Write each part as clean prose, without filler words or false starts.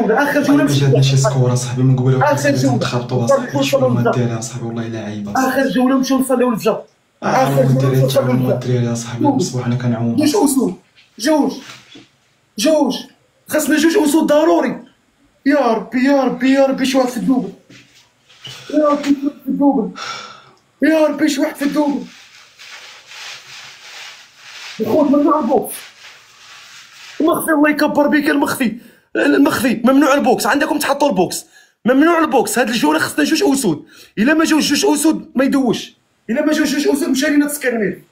جوله اخر جوله ما جاتني شي سكور اصاحبي من قبل اخر جوله نتخبطوا اصاحبي شنو ما دير اصاحبي والله الا عيب اخر جوله نمشيو نصليو الفجر اخر جوله نصليو الفجر الدراري اصاحبي الصباح انا كنعوم جوج اسود جوج خاصنا جوج اسود ضروري يا ربي يا ربي يا ربي شي واحد في الدوبل يا ربي شي واحد في الدوبل يا ربي شي واحد في الدوبل الخوت ممنوع البوكس المخفي الله يكبر بك المخفي ممنوع البوكس عندكم تحطوا البوكس ممنوع البوكس هاد الجوله خصنا جوج اسود الا ما جوج جوج اسود ما يدوش الا ما جوج جوج اسود مشى لينا تسكرميل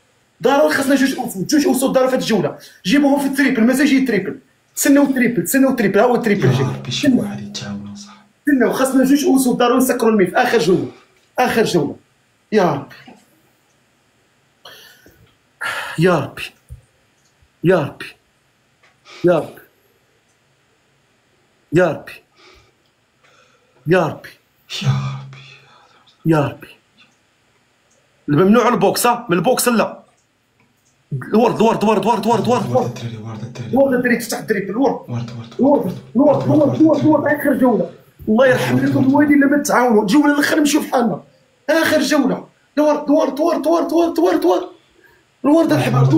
ضروري خصنا جوج اسود ضروري في هاد الجوله جيبوهم في التريبل مازال جاي التريبل تسناو التريبل ها هو التريبل جاي ربي شي واحد يتعاون صاحبي تسناو خصنا جوج اسود ضروري نسكروا الميف اخر جوله يا ربي يا ربي يا ربي يا ربي يا ربي يا ربي يا ربي يا ربي الممنوع البوكس من البوكس لا الورد الدراري تفتح الدريب الورد اخر جوله الله يرحم لكم الوالدين لما تعاونوا الجوله الاخر نمشيو بحالنا اخر جوله الورد الحباب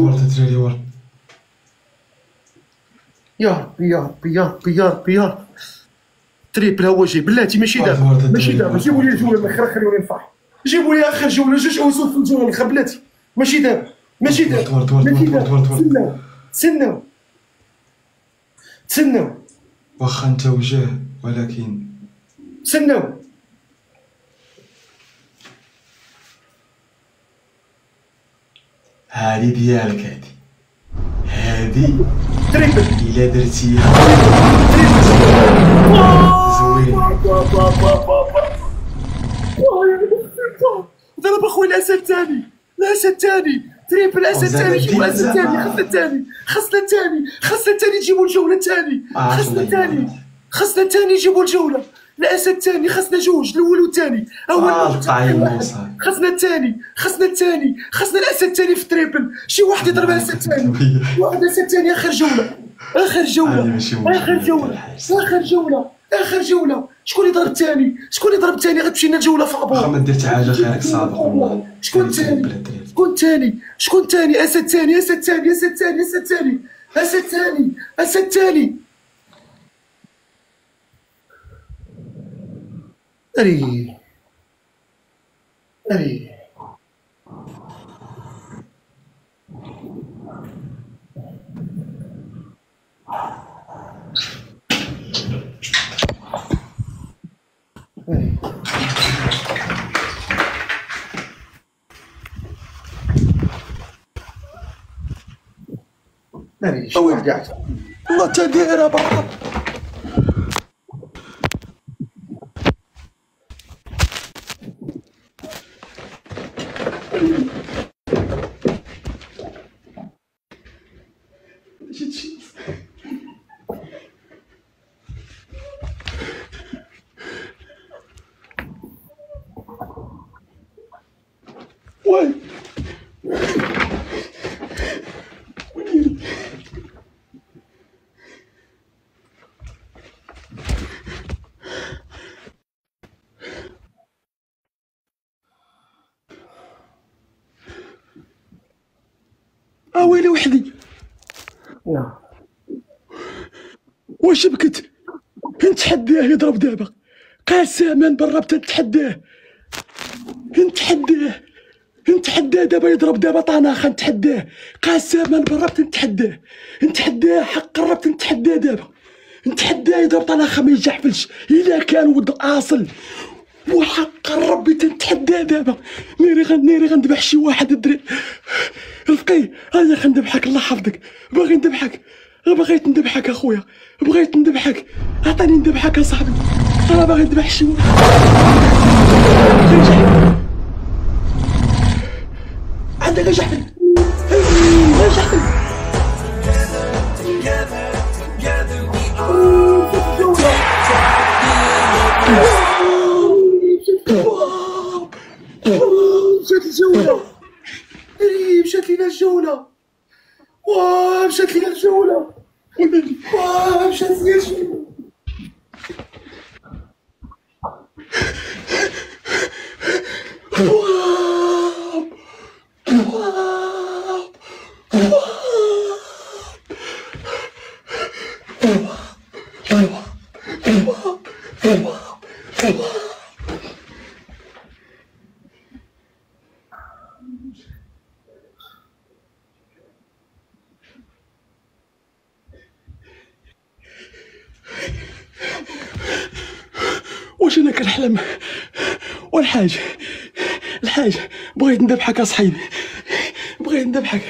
يا ربي يا ربي يا ربي يا ربي يا ربي تريبل هو جاي بلاتي ماشي دابا جيبوا لي الجوله الاخر خليوني نفرح جيبوا لي اخر جوله جوج اسود في الجوله الاخر بلاتي ماشي دابا تسناو واخا انت وجاه ولكن تسناو هادي ديالك هادي تريبل الا درتيها زوين ضرب اخويا الاسد الثاني تريبل الاسد الثاني جيبوا الاسد الثاني خاصنا الثاني جيبوا الجوله الثاني خاصنا الثاني جيبوا الجوله الاسد الثاني خاصنا جوج الاول والثاني خاصنا الثاني خاصنا الاسد الثاني في التريبل شي واحد يضرب الاسد الثاني اخر جوله شكون اللي ضرب الثاني غتمشي لنا الجوله في عبور ما درت حاجه خيرك سابق والله شكون الثاني اسد ثاني اري شويه قاعد الله تدير بابا وين ويلي وحدي واش بكت نتحداه يضرب دابا قسما بالرب تنتحداه نتحداه دابا يضرب دابا طناخه نتحداه قسما بالرب نتحداه حق قربت نتحداه دابا نتحداه يضرب طناخه ما يجحفلش الا كان ود اصل وحق ربي تنتحداه دابا نيري غندبح شي واحد الدري الفقيه هيا خندبحك الله يحفظك باغي ندبحك بغيت ندبحك اخويا بغيت ندبحك عطيني ندبحك اصاحبي انا باغي ندبح شي واحد عندك جحفل جحفل مشات لينا الجولة مشات لينا الجولة واش انا كنحلم؟ والحاج بغيت نذبحك اصاحبي، بغيت نذبحك.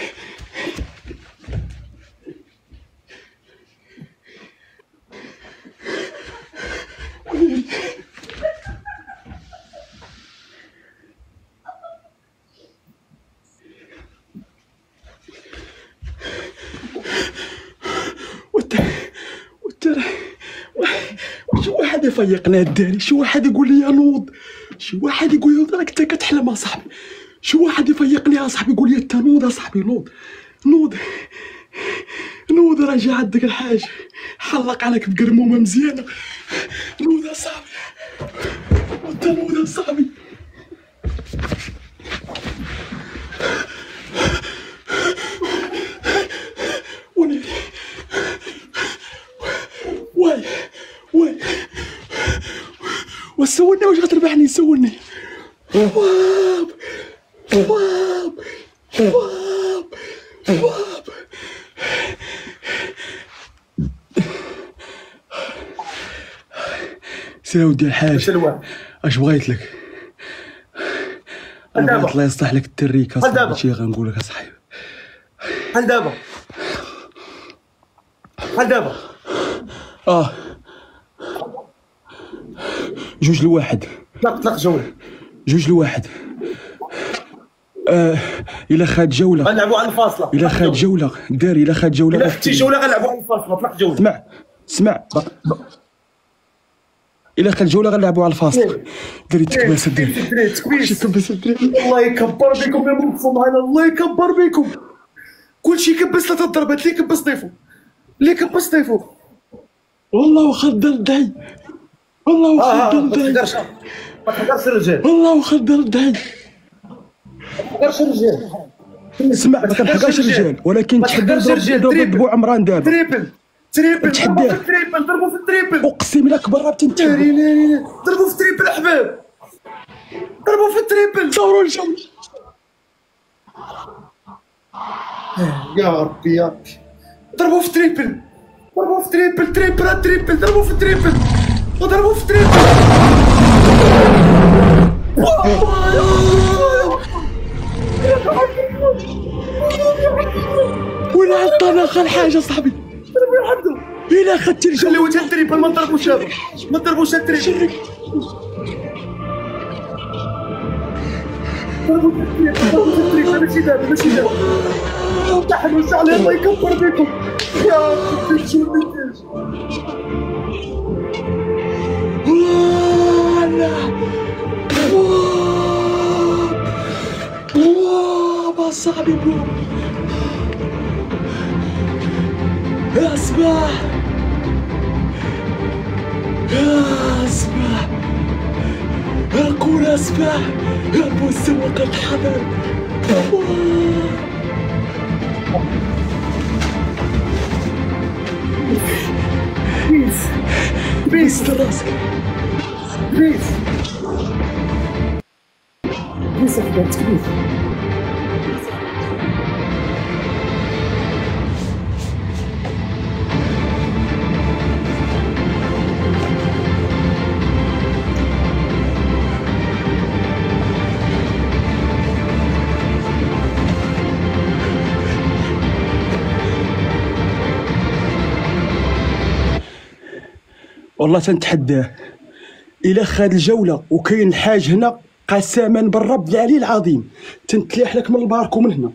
شي واحد يفيقنا الداري، شي واحد يقول لي نوض، شي واحد يقول لي راك انت كتحلم اصاحبي، شي واحد يفيقني اصاحبي يقول لي انت نوض اصاحبي، نوض راه جا عندك الحاج حلق عليك بقرمومه مزيانه، نوض اصاحبي، انت نوض اصاحبي. وسولني واش غتربحني، سولني. واب سي ودي الحاج، اش بغيت لك؟ انا بغيت الله يصلح لك التريكه، صافي هادشي غنقول لك اصاحبي. بحال دابا جوج لواحد. طلق جوله. جوج لواحد. الا خاد جوله غنلعبوا على الفاصله. الا خاد جوله داري، الا خاد جوله الا خدتي جوله غنلعبوا على الفاصله. طلق جوله. اسمع الا خاد جوله غنلعبوا على الفاصله. داري تكباس الدري، تكباس الدري. الله يكبر بكم يا موقفوا معنا، الله يكبر بكم. كلشي كبس، ثلاثه ضربات اللي كبس ضيفو، اللي كبس ضيفو. والله واخا الدري، والله واخا الدري. ما تهدرش الرجال، والله واخا الدري. ما تهدرش الرجال. اسمع ما كنحقرش الرجال، ولكن تحدى ضرب بو عمران دابا. تريبل تحداه. ضربوا في التريبل. اقسم لك برا تنتهي. ضربوا في التريبل احباب، ضربوا في التريبل. صوروا الجو. يا ربي ضربوا في التريبل، تريبل ضربوا في التريبل، وضربوا في التريبل. وين عطانا خا الحاجه صاحبي؟ الا خدتي الجو اللي وجه التريبل ما ضربوش هذا، ما ضربوش التريبل. ضربوا التريبل. ماشي دابا تحمس عليه، الله يكبر بكم يا ربي. شو النتيجه؟ واه صاحبي بو. اسمع اقول اسمع يا ابو السواق الحضر. بيس راسك بيس اخبرت بيس. والله تنتحداه الا خاد الجوله وكاين الحاج هنا، قسما بالرب العلي العظيم تنتلاح لك من البارك ومن هنا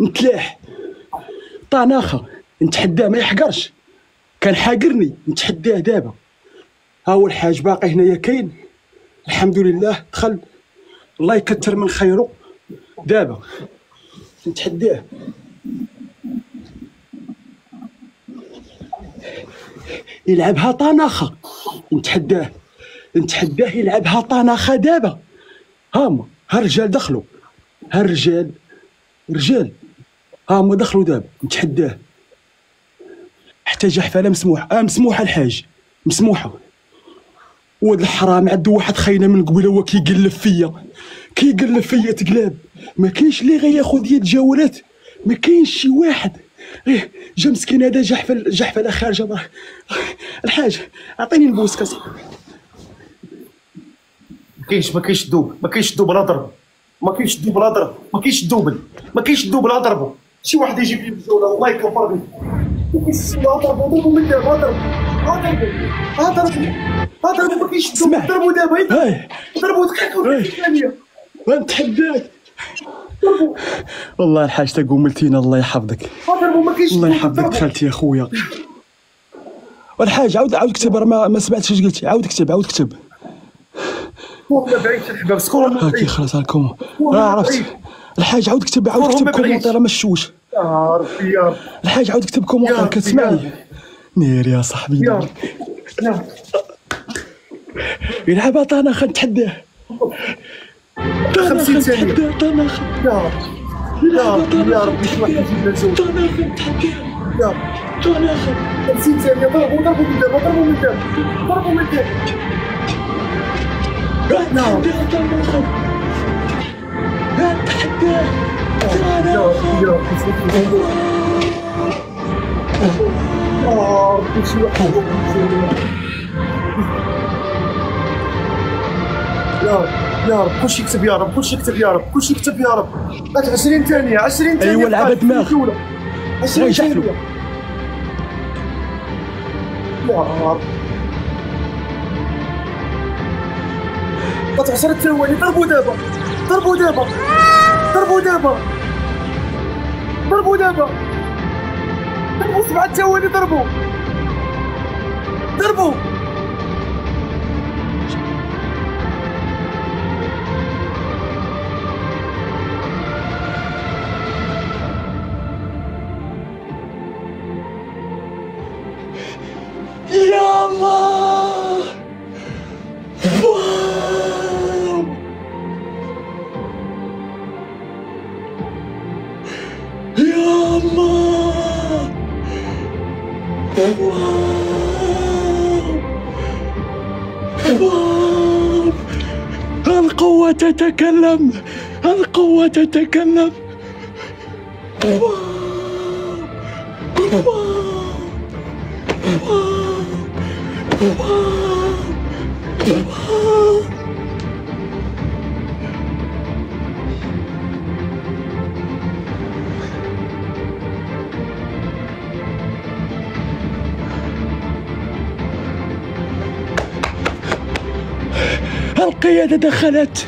نتلاح طناخه. نتحداه ما يحقرش، كان حاقرني نتحداه دابا. ها هو الحاج باقي هنايا كاين، الحمد لله دخل، الله يكثر من خيره. دابا نتحداه يلعبها طناخه، نتحداه يلعبها طناخه دابا. هاما ها الرجال دخلوا، ها الرجال رجال هاما دخلوا دابا نتحداه. حتى جا حفاله مسموحه، مسموحه الحاج، مسموحه. ولد الحرام عنده واحد خاينه من قبيله، هو كيقلب فيا تقلاب. ما كاينش اللي غياخذ ديال الجولات، ما كاينش شي واحد. غير جا مسكين هذا جا حفله خارجه. الحاج اعطيني البوس كاس. ما كاينش الدوب لا ضرب، ما كاينش الدوب لا ضرب، ما كاينش الدوب لا ضربه. شي واحد يجيب لي الجوله والله يكفر بك. ما كاينش لا ضربو من دابا، ضربو ما كاينش الدوب. ضربو دابا، ضربو دقيقه ثانيه غنتحداك. والله الحاج تقوملتينا الله يحفظك. ضربو ما كاينش الله يحفظك خالتي يا خويا. والحاج عاود كتب، راه ما سمعتش اش قلتي. عاود كتب. والله بعيد الحباب سكون هاكي خلاص هاكم عرفت. الحاج عاود كتب كومونتير ما شوش. يا ربي الحاج عاود كتب كومونتير كتسمعني. نير يا صاحبي يا يلعب طناخه نتحداه. 50 ثانيه طناخه يا ربي شي واحد يجيب لنا الجوله. طناخه نتحداه. يا طناخه 50 ثانيه. ضربوا من دابا. طناخه نتحداه. يا رب كلشي يكتب يا رب، كلشي يكتب يا رب. 20 ثانيه 20 ثانيه. ايوا لعبه دماغ 20 ثانيه يا رب. 10 ثواني. ضربوا دابا 7 ثواني. ضربوا يا الله. يا الله. القوة تتكلم. القيادة دخلت.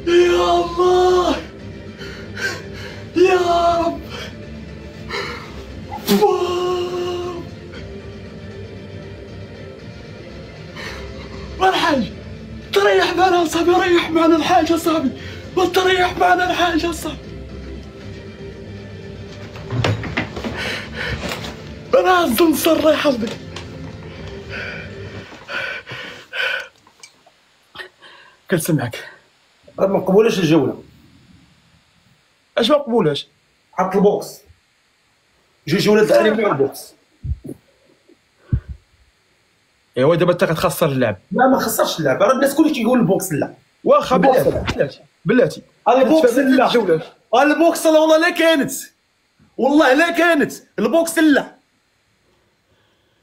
يا الله يا رب. والحاج تريح معنا صاحبي، ريح معنا الحاج صاحبي، وتريح معنا الحاج صاحبي. انا الزنصر الله يحفظك. كنسمعك. ما نقبلوش الجوله. اش ما مقبولاش؟ حط البوكس جوج جولات الاخرين مع البوكس. ايوا دابا انت كتخسر اللعب. لا ما خسرش اللعب، راه الناس كلشي كيقول البوكس لا. واخا بلاتي البوكس لا. الجولات البوكس لا والله لا كانت، والله لا كانت البوكس لا.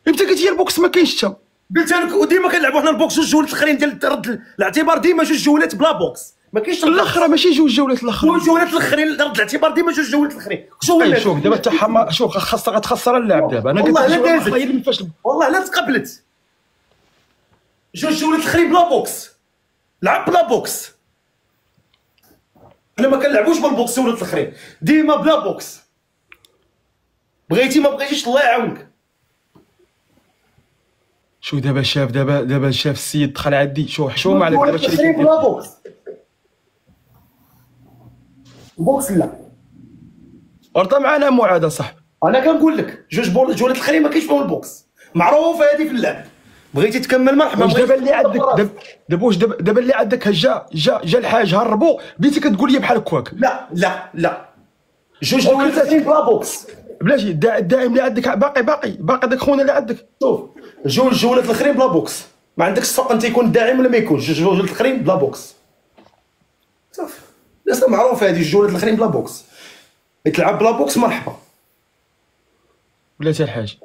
امتى قلت لي البوكس ما كاينش حتى؟ قلت لك وديما كنلعبوا حنا البوكس جوج جولات الاخرين ديال رد الاعتبار، ديما جوج جولات بلا بوكس، ما كاينش الاخرى ماشي جوج جولات الاخرى. جوج جولات الاخرين رد الاعتبار ديما جوج جولات الاخرين. شوف دابا انت شوف غتخسر اللعب دابا. انا قلت لك والله لا تقبلت. جوج جولات الاخرين بلا بوكس، لعب بلا بوكس. حنا ما كنلعبوش بالبوكس جولات الاخرين، ديما بلا بوكس. بغيتي ما بغيتيش الله يعاونك. شو دابا شاف دابا شاف السيد دخل عندي. شو حشومه عليك دابا شري بلا بوكس. البوكس لا. ورطه معنا معاده صاحبي. انا كنقول لك جوج جولات الاخرين ما كاينش فيهم البوكس، معروفه هذه في اللعب. بغيتي تكمل مرحبا. واش دابا اللي عندك واش دابا اللي عندك جا الحاج هربو بديتي كتقول لي بحال هكاك؟ لا لا لا جوج جولات الاخرين بلا بوكس. بلاتي الداعم اللي عندك باقي داك خونا اللي عندك. شوف جوج جولات الاخرين بلا بوكس، ما عندكش السوق انت يكون داعم ولا ما يكونش. جوج جولات الاخرين بلا بوكس صافي. الناس معروفه هذه الجولات الاخرين بلا بوكس. يتلعب بلا بوكس مرحبا. بلاتي الحاج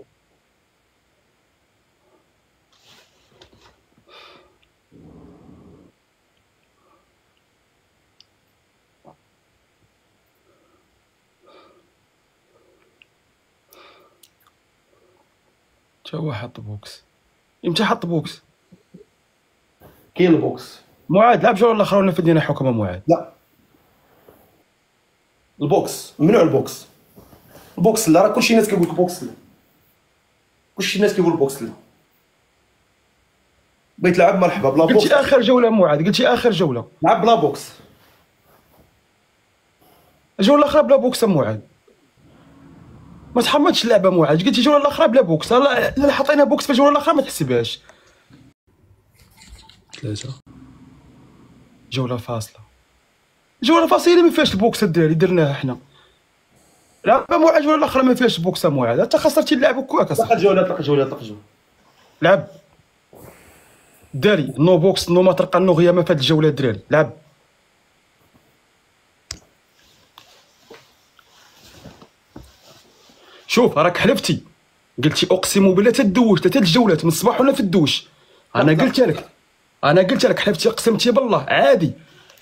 تا هو حط بوكس. امتى حط بوكس؟ كاين البوكس. معاد لعب جوله الاخرى ولا فدينا حكمه معاد؟ لا البوكس ممنوع. البوكس لا، راه كلشي الناس كيقول لك بوكس لا. كلشي الناس كيقول بوكس لا. بغيت تلعب مرحبا بلا بوكس. قلتي اخر جوله معاد، قلتي اخر جوله لعب بلا بوكس. الجوله الاخرى بلا بوكس معاد. ما تحمضش اللعبه معاد. قلتي الجوله الاخرى بلا بوكس. لا حطينا بوكس في الجوله الاخرى ما تحسبهاش. 3 جوله فاصله. جوله فاصله ما فيهاش البوكس الدراري درناها حنا. لعبه معاد الجوله الاخرى ما فيهاش البوكس معاد. انت خسرتي اللعب هكاك اصاحبي. طلق جولات لعب الدراري نو بوكس نو ما ترقى نو غيامه في هاد الجوله الدراري. لعب شوف راك حلفتي قلتي اقسم بالله تدوش 3 الجولات من الصباح ولا في الدوش. انا قلت لك حلفتي قسمتي بالله عادي.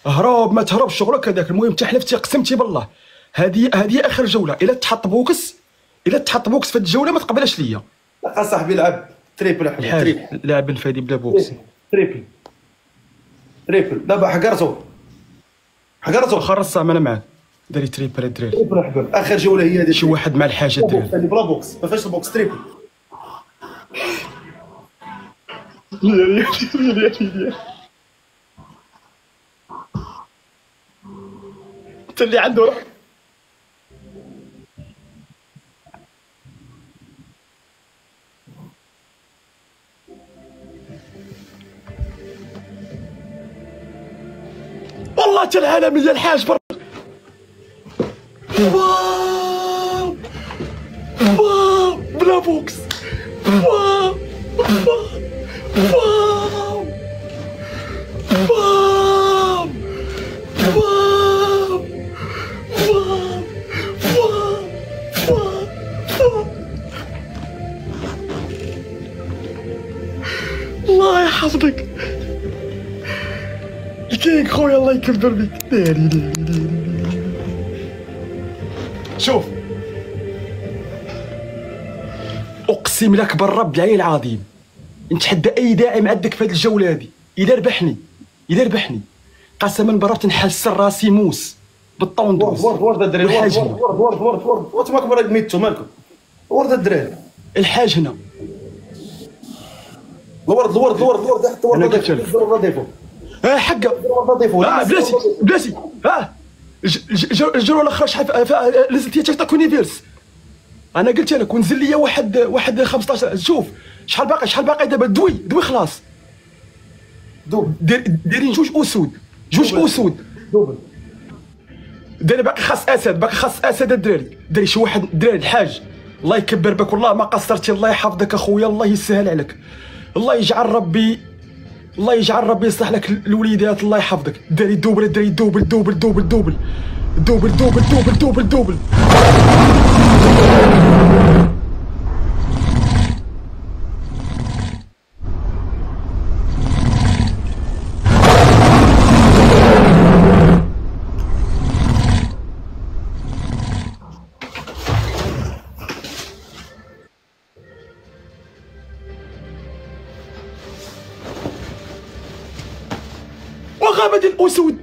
هرب ما تهرب شغلك هذاك. المهم انت حلفتي قسمتي بالله. هذه اخر جوله. الا تحط بوكس في الجوله ما تقبلش ليا. لا صاحبي لعب تريبل. تريبل لاعب نفادي بلا بوكس. تريبل دابا حقرتو خرج صام انا معاك. داري تريبل الدراري. تريبل حقر اخر جوله هي هذه. شي واحد مع الحاجه الدراري بلا بوكس ما فيهاش البوكس. تريبل انت اللي عنده روح. والله انت العالميه الحاج برك. واو بلا بوكس. واو الله يحفظك الكيك خويا الله يكبر بك. شوف اقسم لك بالرب العلي العظيم نتحدى اي داعم عندك في هذه الجوله هذه. اذا ربحني قسما بالله تنحس راسي موس بالطوندوس. ورد الدراري ورد ماكم راه ميتو مالكم. ورد الدراري الحاج هنا. الورد حتى ورد ضيفو. حقا بلاتي الجوله الاخرى شحال نزلت هي تيك يونيفيرس. انا قلت لك ونزل لي واحد 15. شوف شحال باقي دابا. دوي خلاص. دايرين جوج اسود. دوبل الدراري باقي خاص اسد، باقي خاص اسد الدراري شي واحد الدراري الحاج الله يكبر بك والله ما قصرتي، الله يحفظك اخويا، الله يسهل عليك، الله يجعل ربي يصلح لك الوليدات، الله يحفظك الدراري. الدوبل الدراري دوبل دوبل دوبل دوبل دوبل دوبل دوبل دوبل دوبل. وغابت الأسود.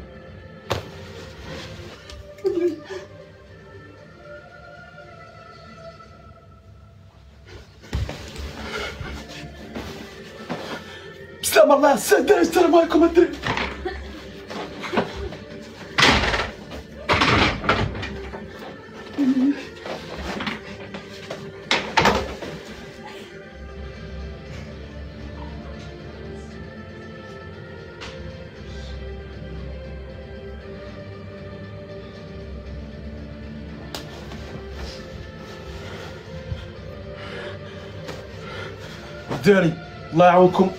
بسلام الله السادة، السلام عليكم الدراري. الدراري الله يعاونكم.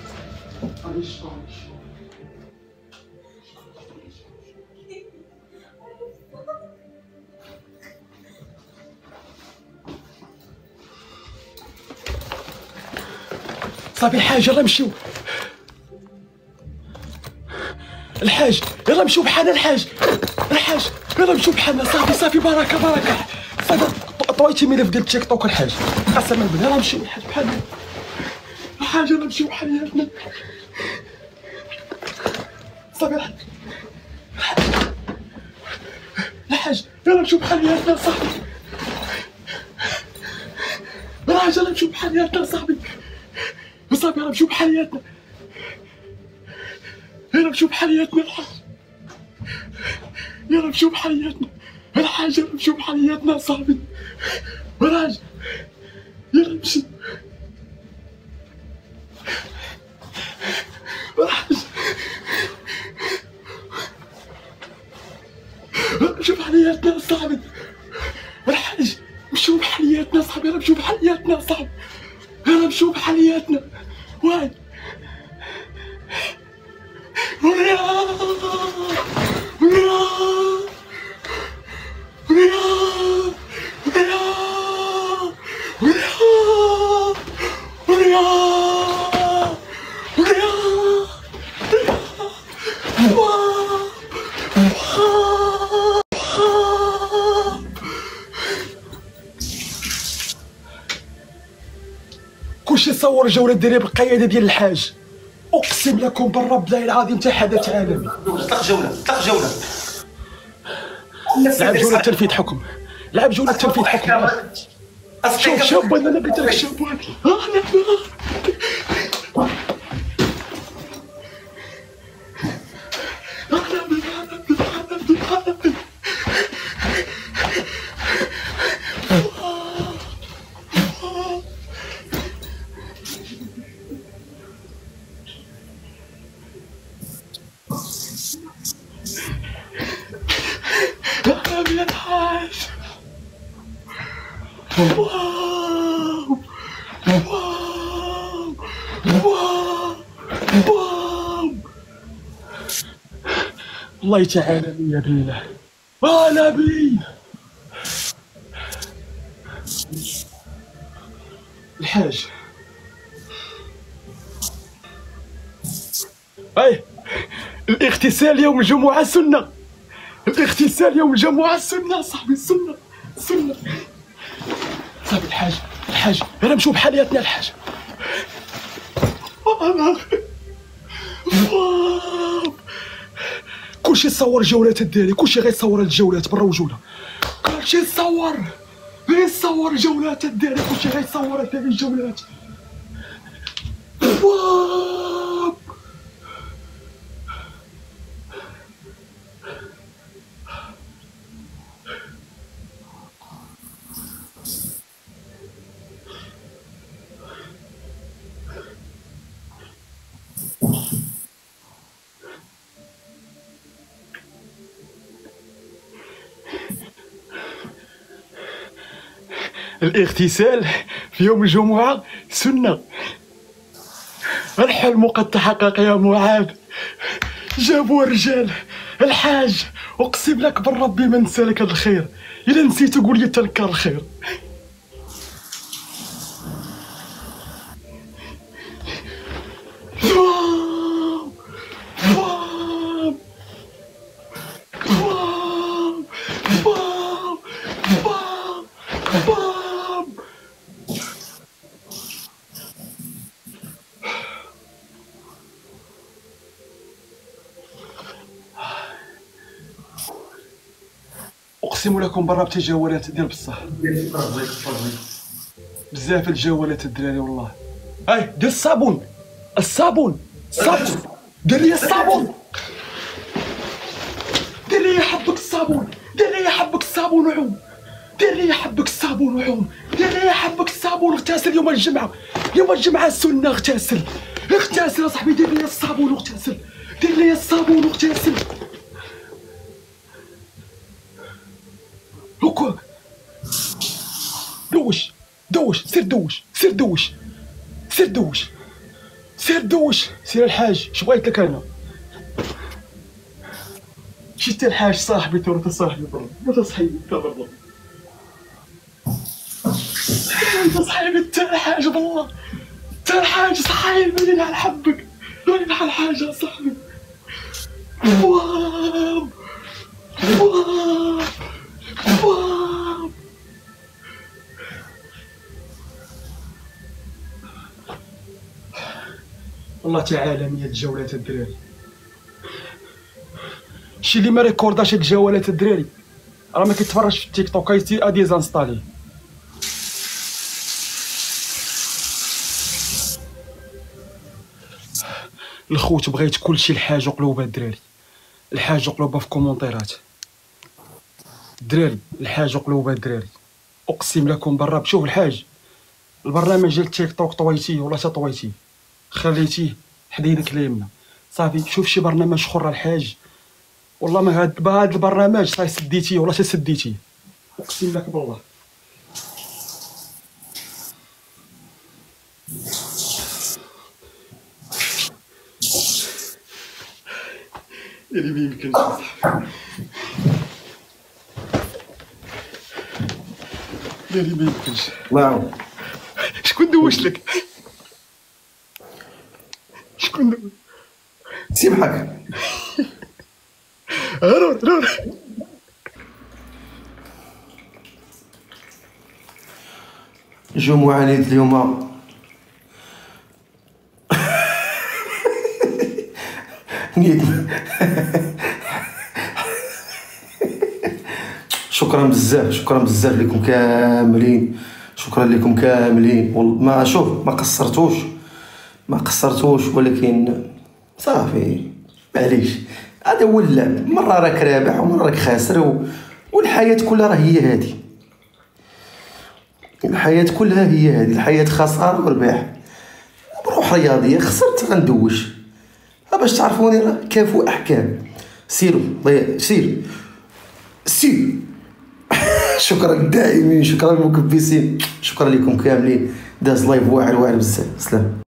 صافي الحاج يلا نمشيو، الحاج يلا نمشيو بحالنا، الحاج يلا نمشيو بحالنا، صافي بركه صافي طويتي ملف ديال التيك توك الحاج، قسما بالله يلا نمشيو الحاج بحالنا، الحاج يلا نمشيو بحالنا صافي الحاج يلا نمشيو بحالنا صاحبي، الحاج يلا نمشيو بحالنا صاحبي، صافي يلا نمشيو بحالياتنا، يلا نمشيو بحالياتنا الحاج، يلا نمشيو بحالياتنا الحاج، يلا نمشيو بحالياتنا صاحبي، الحاج يلا نمشي الحاج، نمشيو بحالياتنا صاحبي، الحاج نمشيو بحالياتنا صاحبي، يلا نمشيو بحالياتنا صاحبي، يلا نمشيو بحالياتنا. واحد كلشي صور جولة الدراري بالقيادة ديال الحاج، اقسم لكم بالرب لا العظيم حتى حدث عالمي. طلق جوله لعب جولة تنفيذ حكم، لعب جولة تنفيذ حكم. شوف انا بغيت لك شوف يا الحاج. واو واو واو واو الله تعالى يا بالله نبي الحاج. الاغتسال يوم الجمعة سنة، الاغتسال يوم الجمعة سنة صاحبي، السنة صاحبي. الحاج يلا نمشيو بحالياتنا الحاج. كلشي صور جولات الدراري، كلشي غيصور الجولات برا وجوله، كلشي صور غيصور جولات الدراري، كلشي غيصور الدراري الجولات. الاغتسال في يوم الجمعة سنة. الحلم قد تحقق يا معاذ. جابوا الرجال الحاج، اقسم لك بالرب ما نسى لك هذا الخير. الا نسيت قول لي تنكر الخير. اقسم لكم برا بتجولات ديال بصح بزاف الجولات الدراري والله. اي دير الصابون، الصابون دير لي الصابون، دير لي حبك الصابون، دير لي حبك الصابون وعوم، دير لي حبك الصابون وعوم، دير لي حبك الصابون. اغتسل يوم الجمعة، يوم الجمعة السنة. اغتسل اغتسل اصاحبي، دير لي الصابون واغتسل، دير لي الصابون واغتسل. هكا دوش دوش، سير دوش، سير دوش، سير دوش، سير دوش، سير الحاج. اش بغيت لك انا؟ شتي الحاج صاحبي، انت صاحبي برا، انت صاحبي انت برا، انت صاحبي انت الحاج بالله، انت الحاج صاحبي. ماني نحبك، ماني نحب الحاجة صاحبي. واو واو واو. والله تعالى الجولات الدراري. شي اللي ما ريكورداش هاد الجولات الدراري راه ما كيتفرجش في التيك توك، يسير اديزانستالي. الخوت بغيت كلشي الحاج وقلوبه الدراري، الحاج وقلوبه في كومونتيرات الدراري، الحاج وقلوبه الدراري. اقسم لكم بالرب. شوف الحاج، البرنامج ديال التيك توك طويتيه ولا طويتيه، خليتيه حدا يدك اليمنى صافي. شوف شي برنامج اخر الحاج، والله ما هاد البرنامج صافي سديتيه ولا سديتيه، اقسم لك بالله. اللي ما يمكنش اصاحبي، اللي ما يمكنش. الله يعاون. شكون دوش لك؟ شكون دوش؟ سيبحك. رور جمعة نيت اليوم نيت. شكرا بزاف، شكرا بزاف لكم كاملين، شكرا لكم كاملين. ما شوف ما قصرتوش ولكن صافي معليش، هذا هو اللعب. مرة راك رابح ومرة راك خاسر، والحياة كلها راه هي هادي، الحياة كلها هي هادي، الحياة خسارة ورباح. بروح رياضية خسرت غندوش، باش تعرفوني راه كافو احكام. سيروا سير. شكرا للداعمين، شكرا للمكبسين، شكرا لكم كاملين. داز لايف واعر بزاف. سلام.